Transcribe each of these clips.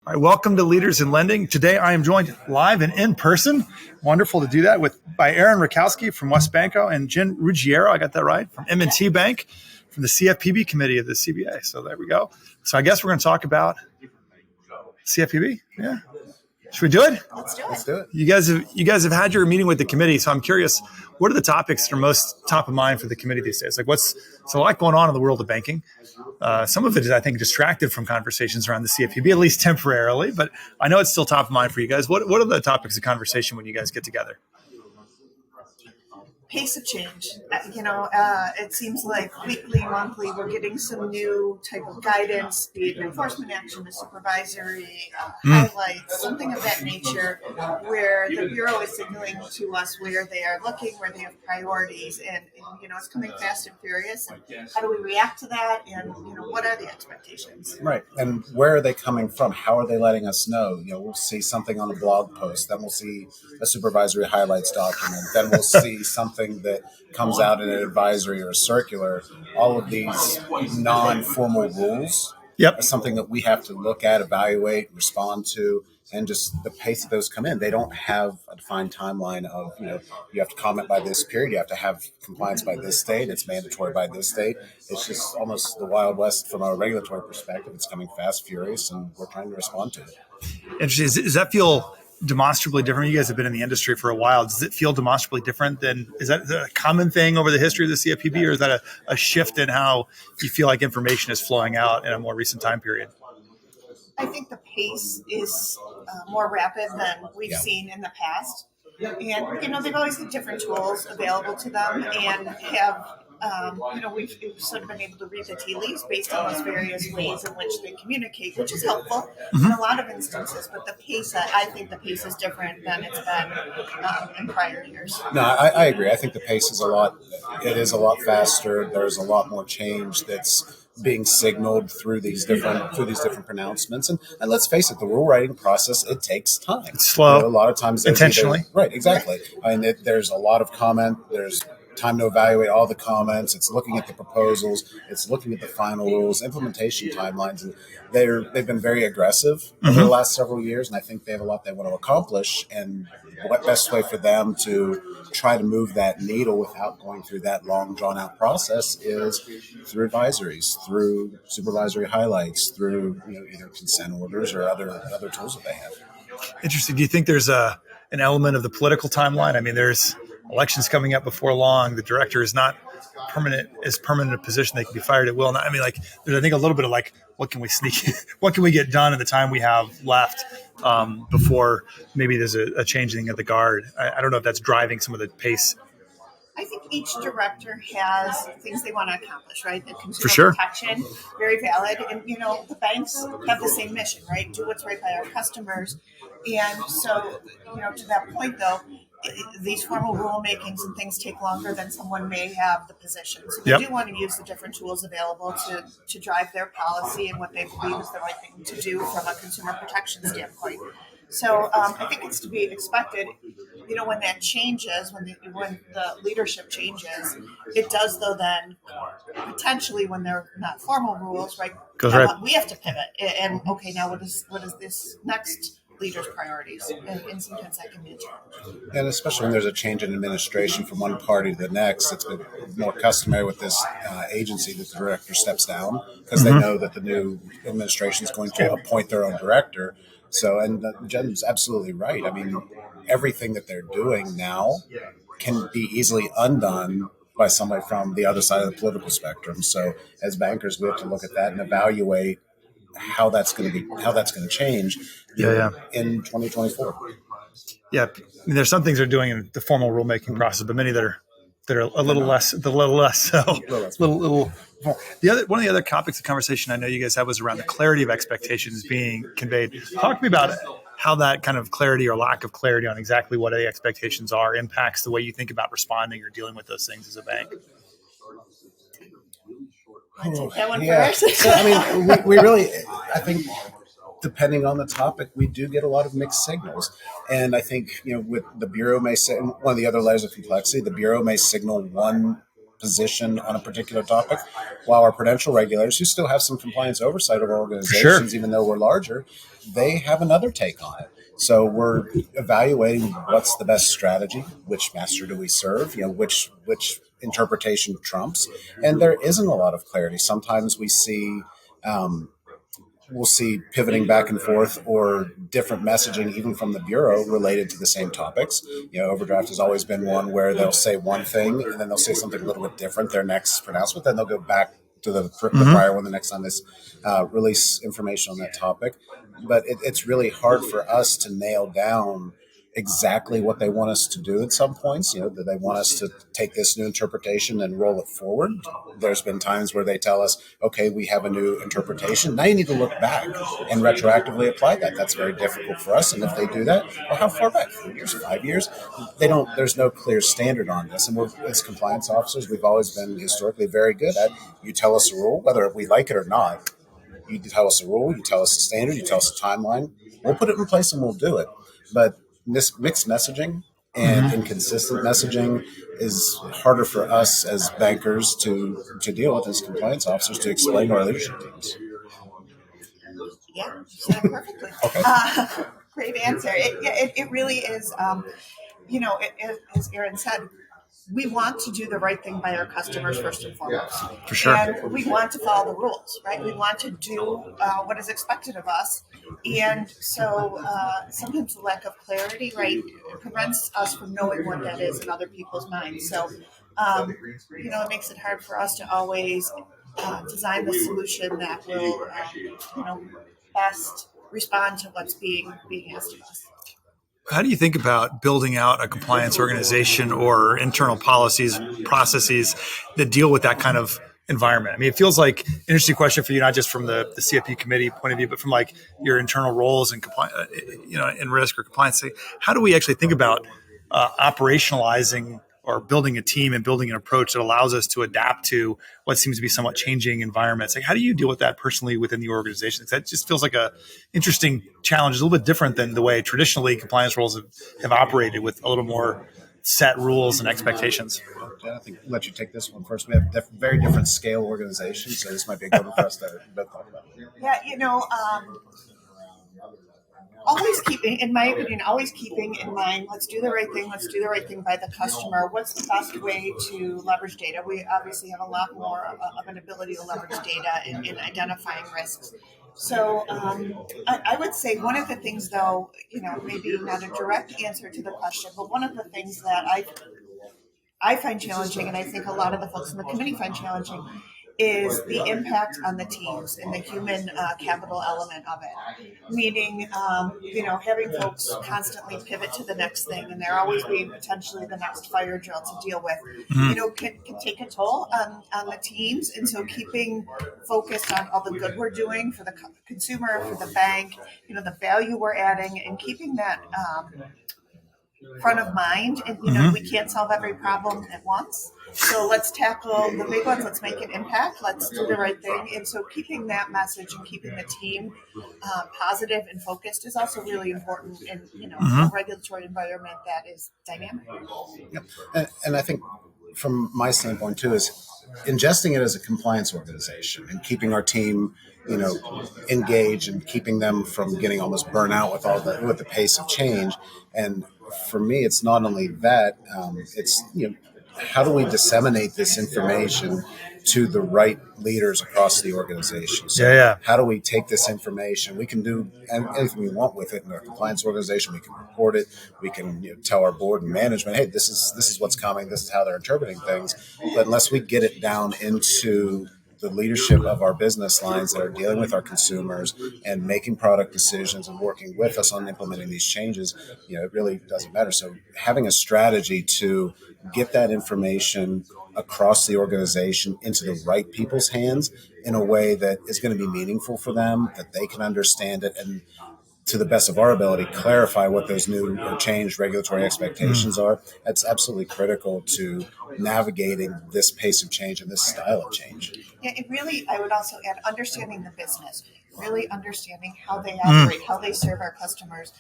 All right, welcome to Leaders in Lending. Today I am joined live and in person. Wonderful to do that by Aaron Rykowski from WesBanco and Jennifer Ruggiero, I got that right, from M&T Bank, from the CFPB committee of the CBA. So there we go. So I guess we're going to talk about CFPB. Yeah. Should we do it? Let's do it. You guys have had your meeting with the committee, so I'm curious, what are the topics that are most top of mind for the committee these days? Like there's a lot going on in the world of banking. Some of it is, I think, distracted from conversations around the CFPB, at least temporarily, but I know it's still top of mind for you guys. What are the topics of conversation when you guys get together? Pace of change. It seems like weekly, monthly, we're getting some new type of guidance, be it enforcement action, a supervisory highlights, something of that nature, where the Bureau is signaling to us where they are looking, where they have priorities, and it's coming fast and furious. And how do we react to that? And what are the expectations? Right. And where are they coming from? How are they letting us know? We'll see something on a blog post, then we'll see a supervisory highlights document, then we'll see something that comes out in an advisory or a circular. All of these non-formal rules are something that we have to look at, evaluate, respond to, and just the pace that those come in. They don't have a defined timeline of, you have to comment by this period, you have to have compliance by this date, it's mandatory by this date. It's just almost the Wild West from a regulatory perspective. It's coming fast, furious, and we're trying to respond to it. Interesting. Does that feel demonstrably different? You guys have been in the industry for a while. Does it feel demonstrably different is that a common thing over the history of the CFPB, or is that a shift in how you feel like information is flowing out in a more recent time period? I think the pace is more rapid than we've seen in the past. And, they've always had different tools available to them and have, we've sort of been able to read the tea leaves based on those various ways in which they communicate, which is helpful in a lot of instances. But I think the pace is different than it's been in prior years. No, I agree. I think the pace is a lot faster. There's a lot more change that's being signaled through these different pronouncements. And let's face it, the rule writing process, it takes time. It's slow. A lot of times intentionally. Right, exactly. There's a lot of comment. There's time to evaluate all the comments. It's looking at the proposals. It's looking at the final rules, implementation timelines. And they've been very aggressive over the last several years, and I think they have a lot they want to accomplish. And what best way for them to try to move that needle without going through that long, drawn-out process is through advisories, through supervisory highlights, through either consent orders or other tools that they have. Interesting. Do you think there's an element of the political timeline? I mean, there's elections coming up before long. The director is not permanent a position. They can be fired at will. There's, I think, a little bit of what can we sneak in? What can we get done in the time we have left before maybe there's a changing of the guard? I don't know if that's driving some of the pace. I think each director has things they want to accomplish, right? The consumer protection, very valid. And, the banks have the same mission, right? Do what's right by our customers. And so, to that point, though, these formal rulemakings and things take longer than someone may have the position. So they do want to use the different tools available to drive their policy and what they believe is the right thing to do from a consumer protection standpoint. So I think it's to be expected, when that changes, when the leadership changes, it does, though, then potentially when they're not formal rules, right? We have to pivot. And okay, now what is this next leaders' priorities, and sometimes that can be a challenge. And especially when there's a change in administration from one party to the next, it's been more customary with this agency that the director steps down because they know that the new administration is going to appoint their own director. So, and Jen's absolutely right. I mean, everything that they're doing now can be easily undone by somebody from the other side of the political spectrum. So, as bankers, we have to look at that and evaluate how that's going to change in 2024. Yeah, I mean, there's some things they're doing in the formal rulemaking process, but many that are a little less. So little. One of the other topics of conversation I know you guys had was around the clarity of expectations being conveyed. Talk to me about how that kind of clarity or lack of clarity on exactly what the expectations are impacts the way you think about responding or dealing with those things as a bank. I'll take that one first. So, I mean, we really, I think, depending on the topic, we do get a lot of mixed signals. And I think, with the Bureau may say, one of the other layers of complexity, the Bureau may signal one position on a particular topic, while our prudential regulators, who still have some compliance oversight of our For sure. organizations, even though we're larger, they have another take on it. So we're evaluating what's the best strategy, which master do we serve, which interpretation trumps, and there isn't a lot of clarity. Sometimes we'll see pivoting back and forth or different messaging even from the bureau related to the same topics. Overdraft has always been one where they'll say one thing and then they'll say something a little bit different their next pronouncement, then they'll go back to the prior one the next time they release information on that topic. But it's really hard for us to nail down exactly what they want us to do at some points. Do they want us to take this new interpretation and roll it forward? There's been times where they tell us, okay, we have a new interpretation. Now you need to look back and retroactively apply that. That's very difficult for us. And if they do that, well, how far back? 3 years, 5 years? There's no clear standard on this. And as compliance officers, we've always been historically very good at, you tell us a rule, whether we like it or not. You tell us a rule, you tell us a standard, you tell us a timeline. We'll put it in place and we'll do it. But this mixed messaging and inconsistent messaging is harder for us as bankers to deal with, as compliance officers, to explain to our leadership teams. Yeah, you said it perfectly. Okay. Great answer. It really is, as Aaron said, we want to do the right thing by our customers first and foremost. For sure. And we want to follow the rules, right? We want to do what is expected of us. And so sometimes the lack of clarity, right, prevents us from knowing what that is in other people's minds. So, it makes it hard for us to always design the solution that will, best respond to what's being asked of us. How do you think about building out a compliance organization or internal policies, processes that deal with that kind of environment? I mean, it feels like an interesting question for you, not just from the CFP committee point of view, but from like your internal roles and in risk or compliance. How do we actually think about operationalizing or building a team and building an approach that allows us to adapt to what seems to be somewhat changing environments? Like, how do you deal with that personally within the organization? That just feels like a interesting challenge. It's a little bit different than the way traditionally compliance roles have operated, with a little more set rules and expectations. Jen, I think I'll let you take this one first. We have very different scale organizations, so this might be a good one for us to talk about. Yeah, always keeping in mind, let's do the right thing by the customer. What's the best way to leverage data? We obviously have a lot more of an ability to leverage data in identifying risks. So I would say one of the things, though, maybe not a direct answer to the question, but one of the things that I find challenging, and I think a lot of the folks in the committee find challenging, is the impact on the teams and the human capital element of it. Meaning, having folks constantly pivot to the next thing, and there always being potentially the next fire drill to deal with, can take a toll on the teams. And so keeping focused on all the good we're doing for the consumer, for the bank, the value we're adding, and keeping that front of mind. And, we can't solve every problem at once. So let's tackle the big ones. Let's make an impact. Let's do the right thing. And so keeping that message and keeping the team positive and focused is also really important in a regulatory environment that is dynamic. Yep. And I think from my standpoint too is ingesting it as a compliance organization and keeping our team engaged and keeping them from getting almost burnt out with the pace of change. And for me, it's not only that, it's how do we disseminate this information to the right leaders across the organization? So how do we take this information? We can do anything we want with it in our compliance organization. We can report it. We can tell our board and management, hey, this is what's coming. This is how they're interpreting things. But unless we get it down into the leadership of our business lines that are dealing with our consumers and making product decisions and working with us on implementing these changes, it really doesn't matter. So having a strategy to get that information across the organization into the right people's hands in a way that is going to be meaningful for them, that they can understand it, and to the best of our ability, clarify what those new or changed regulatory expectations are. That's absolutely critical to navigating this pace of change and this style of change. Yeah, it really, I would also add understanding the business, really understanding how they operate, how they serve our customers,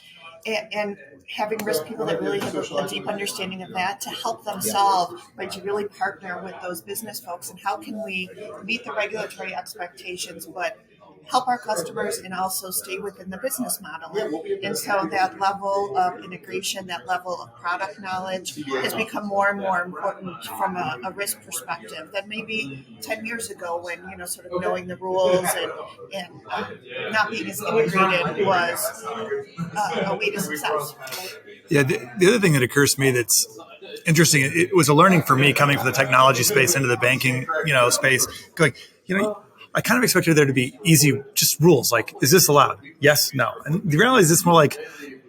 and having risk people that really have a deep understanding of that to help them solve, right, to really partner with those business folks and how can we meet the regulatory expectations, but help our customers and also stay within the business model. And so that level of integration, that level of product knowledge has become more and more important from a risk perspective than maybe 10 years ago when, sort of knowing the rules and not being as integrated was a way to success. Yeah, the other thing that occurs to me that's interesting, it was a learning for me coming from the technology space into the banking, space. Like, I kind of expected there to be easy, just rules. Like, is this allowed? Yes, no. And the reality is it's more like,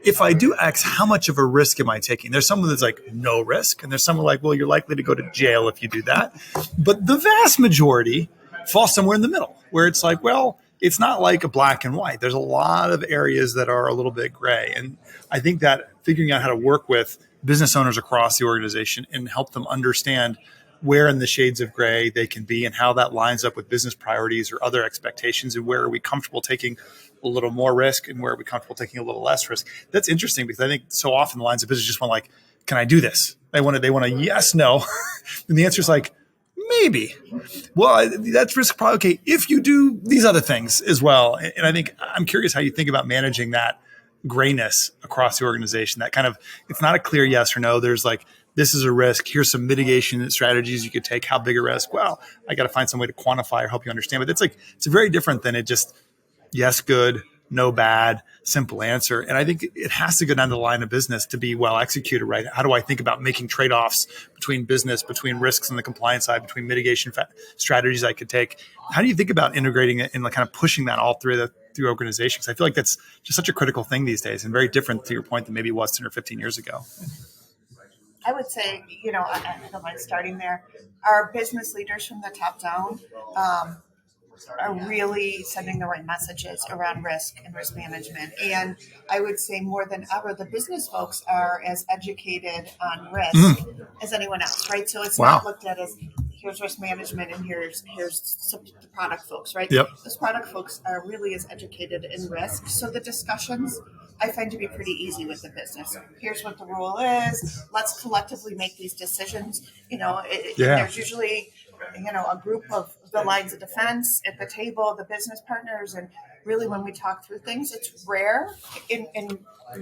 if I do X, how much of a risk am I taking? There's someone that's like, no risk. And there's someone like, well, you're likely to go to jail if you do that. But the vast majority fall somewhere in the middle where it's like, well, it's not like a black and white. There's a lot of areas that are a little bit gray. And I think that figuring out how to work with business owners across the organization and help them understand where in the shades of gray they can be and how that lines up with business priorities or other expectations, and where are we comfortable taking a little more risk and where are we comfortable taking a little less risk. That's interesting because I think so often the lines of business just want like, can I do this? They want a yes, no. And the answer is like, maybe. Well, that's risk probably okay if you do these other things as well. And I think I'm curious how you think about managing that grayness across the organization. That kind of, it's not a clear yes or no. There's like, this is a risk. Here's some mitigation strategies you could take. How big a risk? Well, I got to find some way to quantify or help you understand. But it's very different than it just yes, good, no bad, simple answer. And I think it has to go down the line of business to be well executed, right? How do I think about making trade-offs between business, between risks on the compliance side, between mitigation strategies I could take? How do you think about integrating it and like kind of pushing that all through organizations? I feel like that's just such a critical thing these days and very different to your point than maybe it was 10 or 15 years ago. I would say, I don't mind starting there. Our business leaders from the top down are really sending the right messages around risk and risk management. And I would say more than ever, the business folks are as educated on risk as anyone else, right? So it's not looked at as here's risk management and here's the product folks, right? Yep. Those product folks are really as educated in risk. So the discussions I find to be pretty easy with the business. Here's what the rule is. Let's collectively make these decisions. There's usually, a group of the lines of defense at the table, the business partners, and really when we talk through things, it's rare in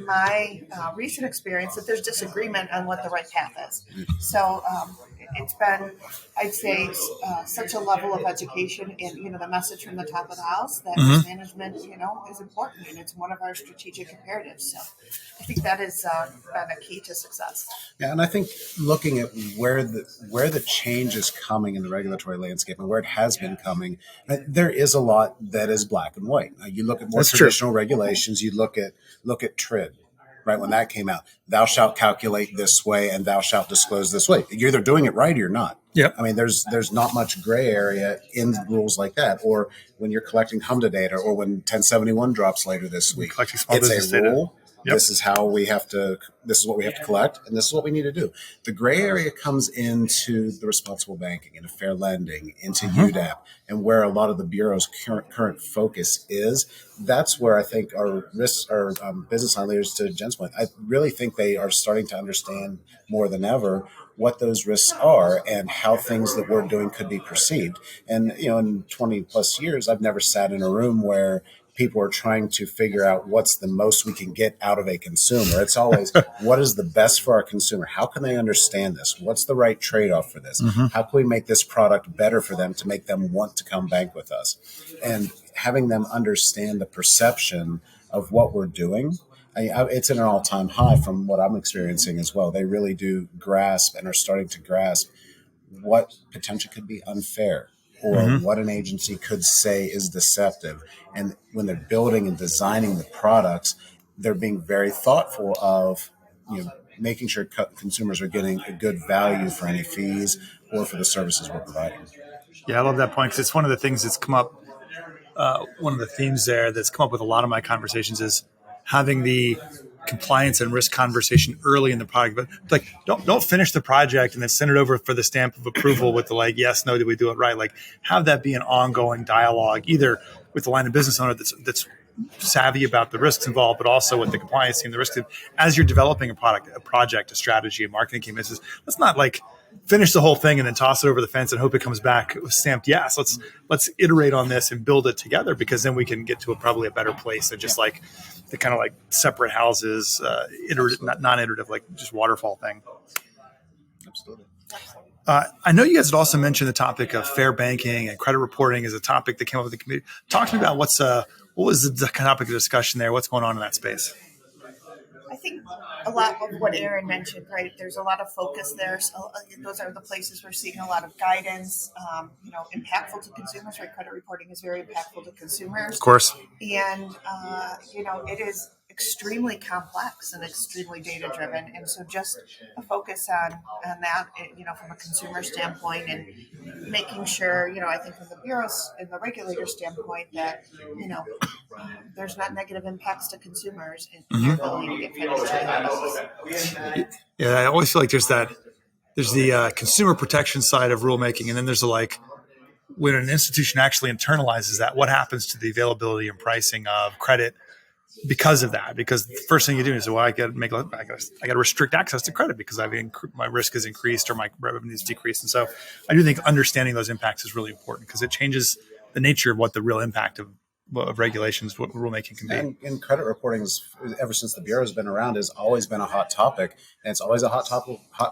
my recent experience that there's disagreement on what the right path is. So it's been, I'd say, such a level of education and, the message from the top of the house that risk management, is important and it's one of our strategic imperatives. So I think that has been a key to success. Yeah, and I think looking at where the change is coming in the regulatory landscape and where it has been coming, there is a lot that is black and white. You look at more traditional regulations. You look at TRID. Right when that came out, thou shalt calculate this way and thou shalt disclose this way. You're either doing it right or you're not. Yep. I mean, there's not much gray area in rules like that. Or when you're collecting HMDA data, or when 1071 drops later this week, it's a rule. Yep. This is how we have to. This is what we have to collect, and this is what we need to do. The gray area comes into the responsible banking, into fair lending, into UDAP, and where a lot of the bureau's current focus is. That's where I think our business line leaders, to Jen's point, I really think they are starting to understand more than ever what those risks are and how things that we're doing could be perceived. And in 20 plus years, I've never sat in a room where people are trying to figure out what's the most we can get out of a consumer. It's always what is the best for our consumer? How can they understand this? What's the right trade-off for this? How can we make this product better for them to make them want to come bank with us? And having them understand the perception of what we're doing, it's at an all-time high from what I'm experiencing as well. They really do grasp and are starting to grasp what potentially could be unfair, or what an agency could say is deceptive. And when they're building and designing the products, they're being very thoughtful of making sure consumers are getting a good value for any fees or for the services we're providing. Yeah, I love that point because it's one of the things that's come up. One of the themes there that's come up with a lot of my conversations is having the compliance and risk conversation early in the project, but like don't finish the project and then send it over for the stamp of approval with the like, yes, no, did we do it right? Like have that be an ongoing dialogue, either with the line of business owner that's savvy about the risks involved, but also with the compliance team, the risk team, as you're developing a product, a project, a strategy, a marketing team. Let's not like finish the whole thing and then toss it over the fence and hope it comes back stamped yes. Let's iterate on this and build it together, because then we can get to probably a better place than just like the kind of like separate houses, iterative, non-iterative, like just waterfall thing. Absolutely. I know you guys had also mentioned the topic of fair banking and credit reporting as a topic that came up with the committee. Talk to me about what was the topic of discussion there? What's going on in that space? I think a lot of what Aaron mentioned, right? There's a lot of focus there. So those are the places we're seeing a lot of guidance, impactful to consumers, right? Credit reporting is very impactful to consumers. Of course. And, it is extremely complex and extremely data driven. And so just a focus on that, from a consumer standpoint, and making sure, I think from the bureaus and the regulator standpoint that, there's not negative impacts to consumers in their ability to get financial advice. Yeah, I always feel like there's the consumer protection side of rulemaking, and then there's when an institution actually internalizes that, what happens to the availability and pricing of credit because of that? Because the first thing you do is, I got to restrict access to credit because my risk has increased or my revenue's decreased. And so I do think understanding those impacts is really important, because it changes the nature of what the real impact of regulations, what rulemaking can be. And credit reporting ever since the bureau has been around, has always been a hot topic, and it's always a hot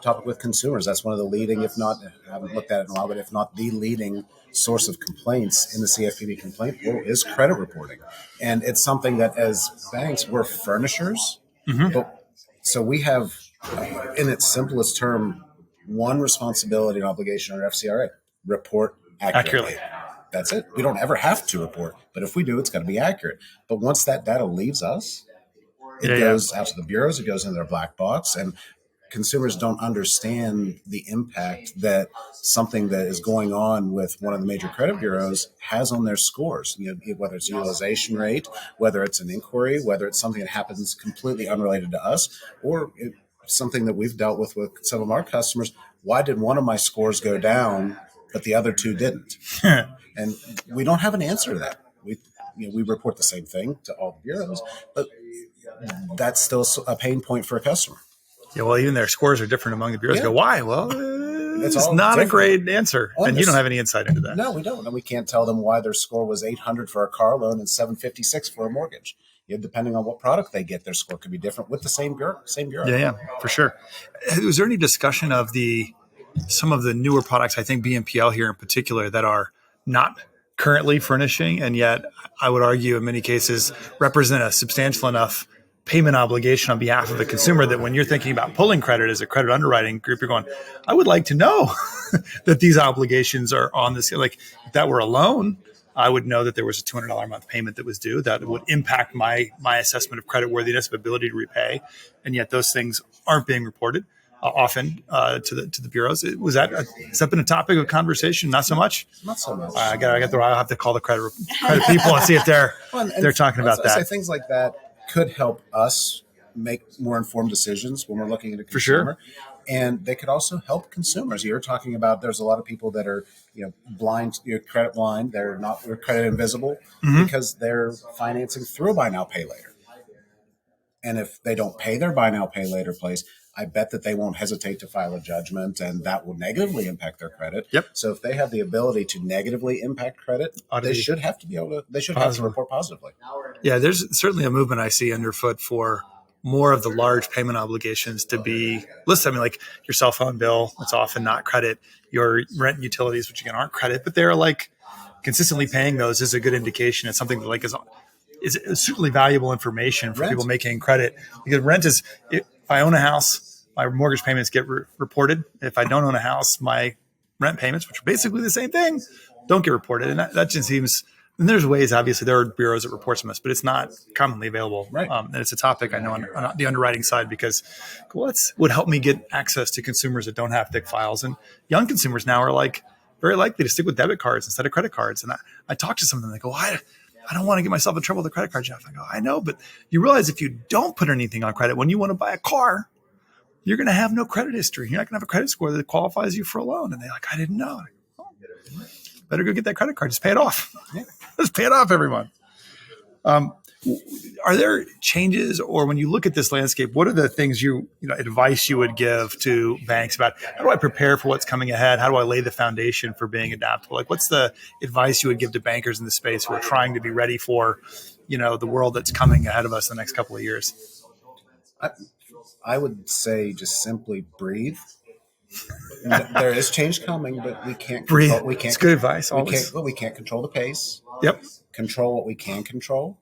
topic with consumers. That's one of the leading, if not, I haven't looked at it in a while, but if not the leading source of complaints in the CFPB complaint pool is credit reporting. And it's something that as banks, we're furnishers. So we have, in its simplest term, one responsibility and obligation under FCRA: report accurately. That's it. We don't ever have to report, but if we do, it's got to be accurate. But once that data leaves us, it goes out to the bureaus, it goes in their black box, and consumers don't understand the impact that something that is going on with one of the major credit bureaus has on their scores. Whether it's utilization rate, whether it's an inquiry, whether it's something that happens completely unrelated to us, or something that we've dealt with some of our customers. Why did one of my scores go down, but the other two didn't? And we don't have an answer to that. We report the same thing to all the bureaus, but that's still a pain point for a customer. Yeah, well, even their scores are different among the bureaus. Yeah. Go, why? Well, it's not different. A great answer, and you don't have any insight into that. No, we don't, and we can't tell them why their score was 800 for a car loan and 756 for a mortgage. Depending on what product they get, their score could be different with the same bureau. Yeah, for sure. Was there any discussion of some of the newer products? I think BNPL here in particular that are not currently furnishing, and yet I would argue in many cases represent a substantial enough payment obligation on behalf of the consumer that when you're thinking about pulling credit as a credit underwriting group, you're going, I would like to know that these obligations are on this. Like if that were a loan, I would know that there was a $200 a month payment that was due that would impact my assessment of credit worthiness, of ability to repay, and yet those things aren't being reported often to the bureaus. Has that been a topic of conversation? Not so much. Not so much. I'll have to call the credit people and see if they're talking about that. So things like that could help us make more informed decisions when we're looking at a consumer. For sure. And they could also help consumers. You're talking about there's a lot of people that are blind, credit blind. They're credit invisible because they're financing through a buy now, pay later. And if they don't pay their buy now, pay later place, I bet that they won't hesitate to file a judgment, and that will negatively impact their credit. Yep. So if they have the ability to negatively impact credit, they should have to report positively. Yeah, there's certainly a movement I see underfoot for more of the large payment obligations to be listed. I mean, like your cell phone bill, it's often not credit. Your rent and utilities, which again aren't credit, but they're like consistently paying those is a good indication. It's something that is certainly valuable information for people making credit. Because rent is, if I own a house, my mortgage payments get reported. If I don't own a house, my rent payments, which are basically the same thing, don't get reported. And that just seems, and there's ways, obviously, there are bureaus that report some of this, but it's not commonly available. Right. And it's a topic I know on the underwriting side because would help me get access to consumers that don't have thick files. And young consumers now are very likely to stick with debit cards instead of credit cards. And I talk to some of them, they go, I don't want to get myself in trouble with the credit card, Jeff. I go, I know, but you realize if you don't put anything on credit, when you want to buy a car, you're going to have no credit history. You're not going to have a credit score that qualifies you for a loan. And they're like, I didn't know. Better go get that credit card. Just pay it off. Just pay it off every month. Are there changes, or when you look at this landscape, what are the things advice you would give to banks about how do I prepare for what's coming ahead? How do I lay the foundation for being adaptable? Like, what's the advice you would give to bankers in the space who are trying to be ready for, the world that's coming ahead of us in the next couple of years? I would say just simply breathe. There is change coming, but we can't breathe. Control, we can't. It's good advice. Always. We can't control the pace. Yep. Control what we can control,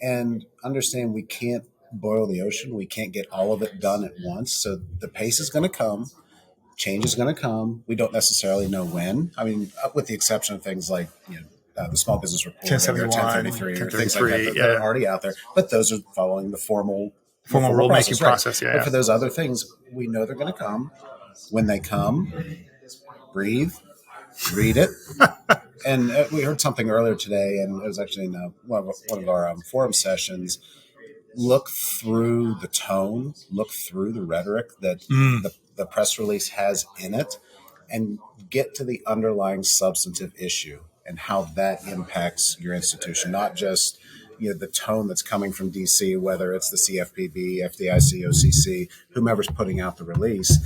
and understand we can't boil the ocean. We can't get all of it done at once. So the pace is going to come. Change is going to come. We don't necessarily know when. I mean, with the exception of things like the small business report, 1033, or things like that that are already out there. But those are following the formal rulemaking process. Right? But for those other things, we know they're going to come. When they come, breathe, read it. And we heard something earlier today, and it was actually in one of our forum sessions. Look through the tone, look through the rhetoric that the press release has in it, and get to the underlying substantive issue and how that impacts your institution, not just the tone that's coming from DC, whether it's the CFPB, FDIC, OCC, whomever's putting out the release.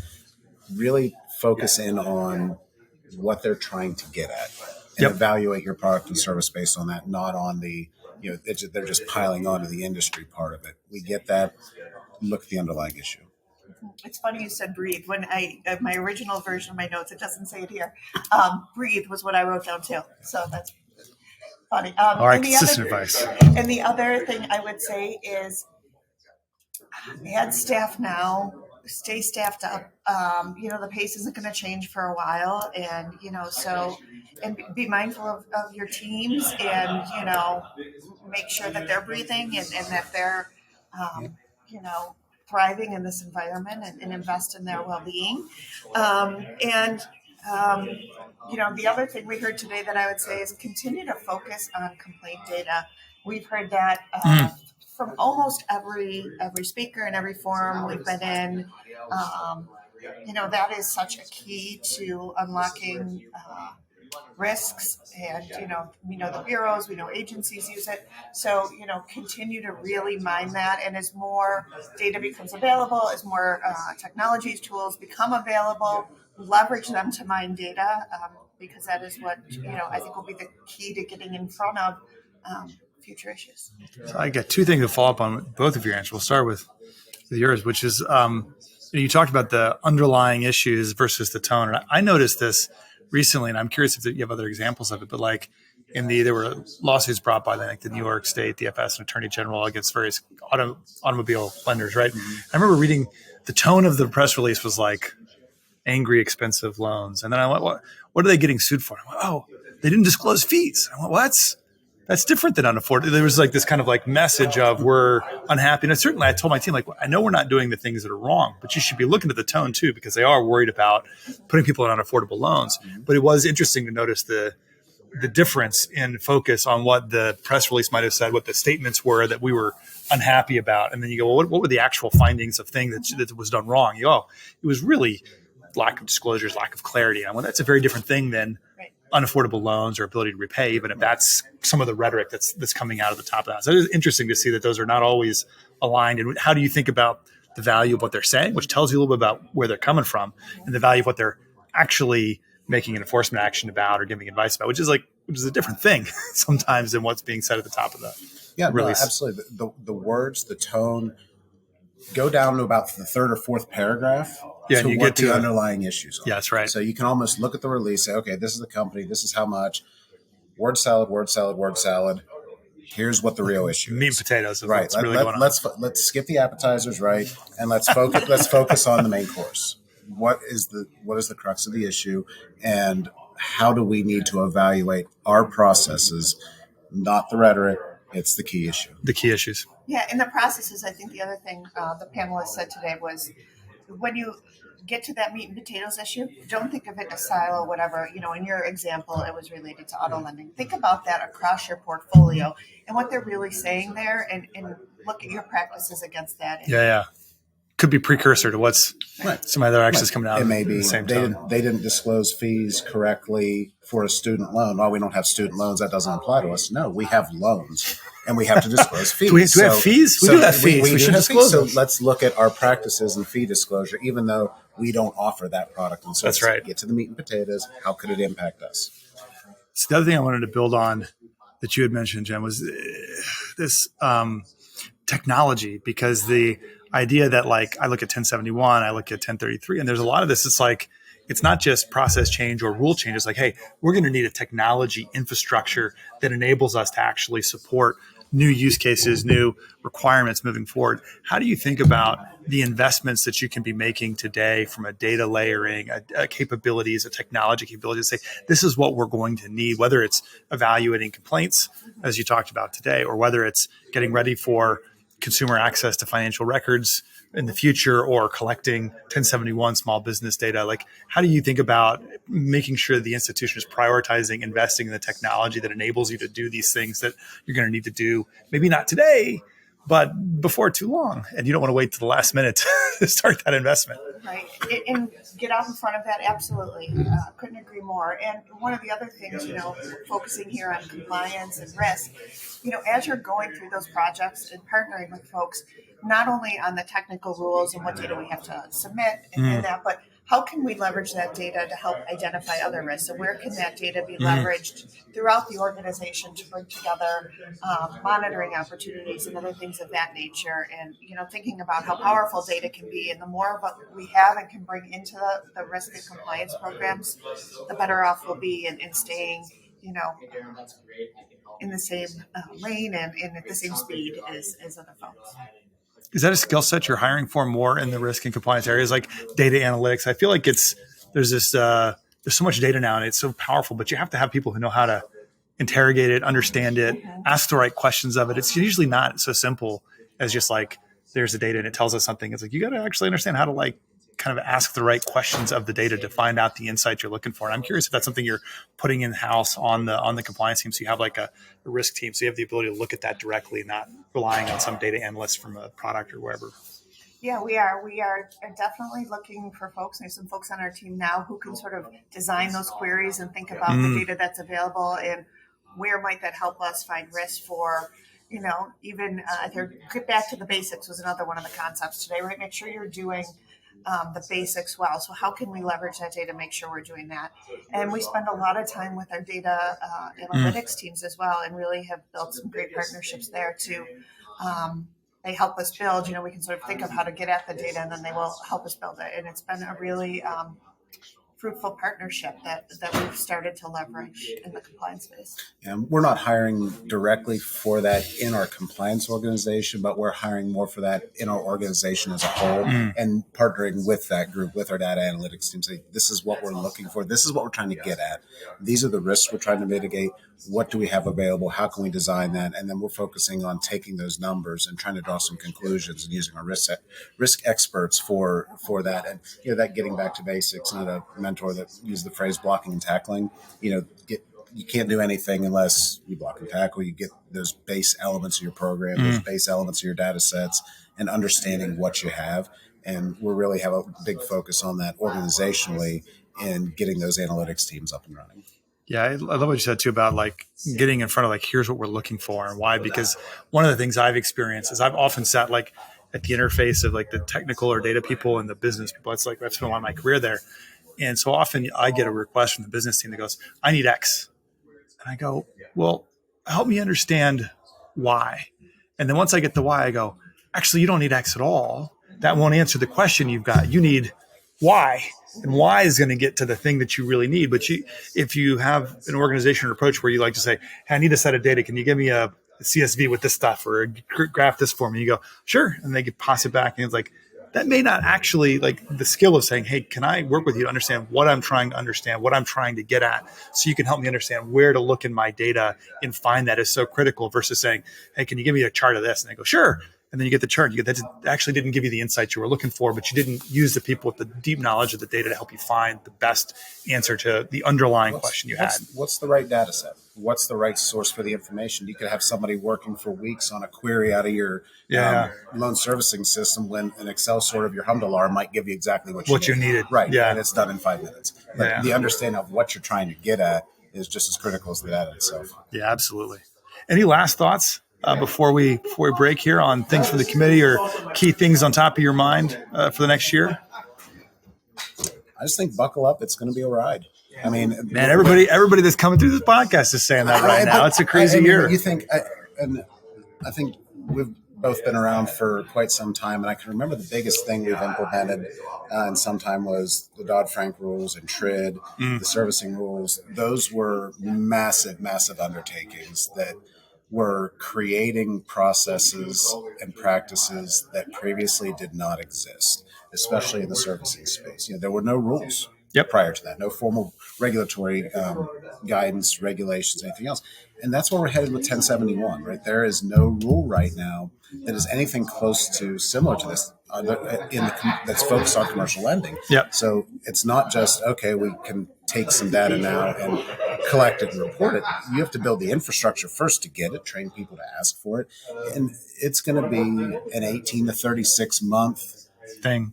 Really focus in on what they're trying to get at and evaluate your product and service based on that, not on the, they're just piling onto the industry part of it. We get that. Look at the underlying issue. It's funny you said breathe. When my original version of my notes, it doesn't say it here. Breathe was what I wrote down too. So that's funny. All right, consistent advice. And the other thing I would say is add staff now. Stay staffed up. The pace isn't going to change for a while, and and be mindful of your teams, and make sure that they're breathing and that they're thriving in this environment, and invest in their well-being. The other thing we heard today that I would say is continue to focus on complaint data. We've heard that from almost every speaker and every forum we've been in. That is such a key to unlocking risks, and we know the bureaus, we know agencies use it. So continue to really mine that, and as more data becomes available, as more technologies, tools become available, leverage them to mine data, because that is what I think will be the key to getting in front of future issues. So I got two things to follow up on both of your answers. We'll start with yours, which is you talked about the underlying issues versus the tone. And I noticed this recently, and I'm curious if you have other examples of it, but like there were lawsuits brought by the New York State, DFS, and Attorney General against various automobile lenders, right? Mm-hmm. I remember reading the tone of the press release was like angry, expensive loans. And then I went, what are they getting sued for? I went, oh, they didn't disclose fees. I went, well, that's different than unaffordable. There was like this kind of like message of we're unhappy. And certainly I told my team, I know we're not doing the things that are wrong, but you should be looking at the tone too, because they are worried about putting people on unaffordable loans. But it was interesting to notice the difference in focus on what the press release might have said, what the statements were that we were unhappy about. And then you go, well, what were the actual findings of things that was done wrong? You go, it was really lack of disclosures, lack of clarity. And that's a very different thing than unaffordable loans or ability to repay, even if that's some of the rhetoric that's coming out of the top of that. So it is interesting to see that those are not always aligned. And how do you think about the value of what they're saying, which tells you a little bit about where they're coming from, and the value of what they're actually making an enforcement action about or giving advice about, which is a different thing sometimes than what's being said at the top of the release. No, absolutely. The words, the tone, go down to about the third or fourth paragraph to you what the underlying issues are. Yeah, that's right. So you can almost look at the release, say, okay, this is the company, this is how much. Word salad, word salad, word salad. Here's what the real issue is. Meat and potatoes. Right. Let's skip the appetizers, right? And let's focus on the main course. What is the crux of the issue, and how do we need to evaluate our processes, not the rhetoric. It's the key issue. The key issues. Yeah, in the processes, I think the other thing the panelists said today was when you get to that meat and potatoes issue, don't think of it in a silo, whatever. In your example, it was related to auto lending. Think about that across your portfolio and what they're really saying there, and look at your practices against that. Yeah. Could be precursor to what's some other actions coming out. It may be the same they time. didn't disclose fees correctly for a student loan. Well, we don't have student loans. That doesn't apply to us. No, we have loans, and we have to disclose fees. Do we have fees? We do have fees. We should disclose them. them. So let's look at our practices and fee disclosure, even though we don't offer that product and service. That's right. Get to the meat and potatoes. How could it impact us? So the other thing I wanted to build on that you had mentioned, Jen, was this technology, because the idea that like I look at 1071, I look at 1033, and there's a lot of this. It's like it's not just process change or rule change. It's like, hey, we're going to need a technology infrastructure that enables us to actually support new use cases, new requirements moving forward. How do you think about the investments that you can be making today from a data layering, a capabilities, a technology capability to say, this is what we're going to need, whether it's evaluating complaints, as you talked about today, or whether it's getting ready for consumer access to financial records in the future, or collecting 1071 small business data? Like, how do you think about making sure the institution is prioritizing investing in the technology that enables you to do these things that you're going to need to do, maybe not today, but before too long, and you don't want to wait to the last minute to start that investment? Right. And get out in front of that. Absolutely. Couldn't agree more. And one of the other things, focusing here on compliance and risk, as you're going through those projects and partnering with folks, not only on the technical rules and what data we have to submit and that, but how can we leverage that data to help identify other risks? And where can that data be leveraged throughout the organization to bring together monitoring opportunities and other things of that nature? And, thinking about how powerful data can be, and the more of what we have and can bring into the risk and compliance programs, the better off we'll be in staying, in the same lane and at the same speed as other folks. Is that a skill set you're hiring for more in the risk and compliance areas, like data analytics? I feel like there's so much data now, and it's so powerful, but you have to have people who know how to interrogate it, understand it, ask the right questions of it. It's usually not so simple as just like, there's the data and it tells us something. It's like, you got to actually understand how to like kind of ask the right questions of the data to find out the insights you're looking for. And I'm curious if that's something you're putting in house on the compliance team. So you have like a risk team, so you have the ability to look at that directly, not relying on some data analyst from a product or wherever. Yeah, we are. We are definitely looking for folks. There's some folks on our team now who can sort of design those queries and think about the data that's available and where might that help us find risk for, even get back to the basics was another one of the concepts today, right? Make sure you're doing the basics well. So how can we leverage that data, make sure we're doing that? And we spend a lot of time with our data analytics teams as well, and really have built some great partnerships there too. They help us build, we can sort of think of how to get at the data, and then they will help us build it. And it's been a really fruitful partnership that we've started to leverage in the compliance space. And we're not hiring directly for that in our compliance organization, but we're hiring more for that in our organization as a whole, and partnering with that group, with our data analytics team. Say, this is what we're looking for. This is what we're trying to get at. These are the risks we're trying to mitigate. What do we have available? How can we design that? And then we're focusing on taking those numbers and trying to draw some conclusions and using our risk experts for that. And that getting back to basics, not a mentor that used the phrase blocking and tackling. You can't do anything unless you block and tackle. You get those base elements of your program, those base elements of your data sets, and understanding what you have. And we really have a big focus on that organizationally in getting those analytics teams up and running. Yeah, I love what you said too about like getting in front of like, here's what we're looking for and why. Because one of the things I've experienced is I've often sat like at the interface of like the technical or data people and the business people. It's like I've spent a lot of my career there. And so often I get a request from the business team that goes, I need X. And I go, well, help me understand why. And then once I get the why, I go, actually, you don't need X at all. That won't answer the question you've got. You need Y. And Y is going to get to the thing that you really need. But if you have an organization or approach where you like to say, hey, I need a set of data. Can you give me a CSV with this stuff or graph this for me? You go, sure. And they could pass it back. And it's like, that may not actually like the skill of saying, hey, can I work with you to understand what I'm trying to understand, what I'm trying to get at, so you can help me understand where to look in my data and find that is so critical, versus saying, hey, can you give me a chart of this? And they go, sure. and then you get the churn. That actually didn't give you the insight you were looking for, but you didn't use the people with the deep knowledge of the data to help you find the best answer to the underlying question you had. What's the right data set? What's the right source for the information? You could have somebody working for weeks on a query out of your loan servicing system when an Excel sort of your humdilar might give you exactly what you needed. Right. Yeah. And it's done in 5 minutes. But the understanding of what you're trying to get at is just as critical as the data itself. Yeah, absolutely. Any last thoughts before we break here on things from the committee or key things on top of your mind for the next year? I just think buckle up. It's going to be a ride. I mean, man, everybody that's coming through this podcast is saying that right now. It's a crazy year. You think, I think we've both been around for quite some time, and I can remember the biggest thing we've implemented in some time was the Dodd-Frank rules and TRID, the servicing rules. Those were massive, massive undertakings that were creating processes and practices that previously did not exist, especially in the servicing space. There were no rules prior to that, no formal regulatory guidance, regulations, anything else. And that's where we're headed with 1071, right? There is no rule right now that is anything close to similar to this that's focused on commercial lending. Yep. So it's not just, okay, we can take some data now and collect it and report it. You have to build the infrastructure first to get it, train people to ask for it. And it's going to be an 18 to 36 month thing.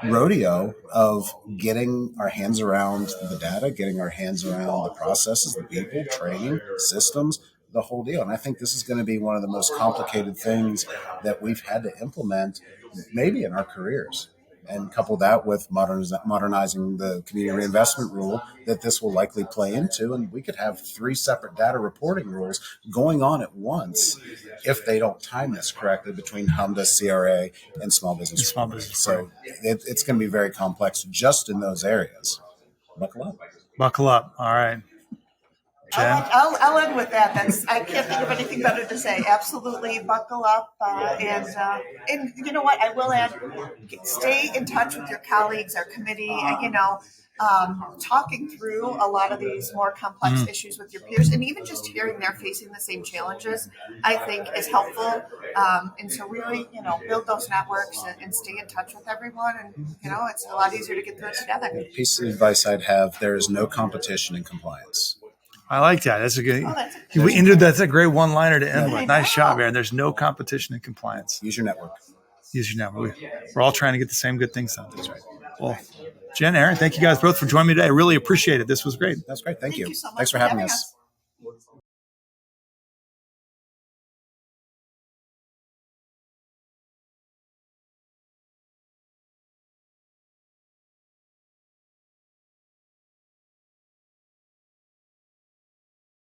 Rodeo of getting our hands around the data, getting our hands around the processes, the people, training, systems, the whole deal. And I think this is going to be one of the most complicated things that we've had to implement maybe in our careers. And couple that with modernizing the community reinvestment rule that this will likely play into. And we could have 3 separate data reporting rules going on at once if they don't time this correctly between HMDA, CRA, and small business. So it's going to be very complex just in those areas. Buckle up. Buckle up. All right. Jen? I'll end with that. I can't think of anything better to say. Absolutely, buckle up, and you know what? I will add: stay in touch with your colleagues, our committee. Talking through a lot of these more complex issues with your peers, and even just hearing they're facing the same challenges, I think is helpful. And so, really, build those networks and stay in touch with everyone. And it's a lot easier to get through it together. A piece of advice I'd have: there is no competition in compliance. I like that. That's a good. That's a great one-liner to end with. Nice job, Aaron. There's no competition in compliance. Use your network. We're all trying to get the same good things done. That's right. Well, Jen, Aaron, thank you guys both for joining me today. I really appreciate it. This was great. That's great. Thank you. So much Thanks for having us.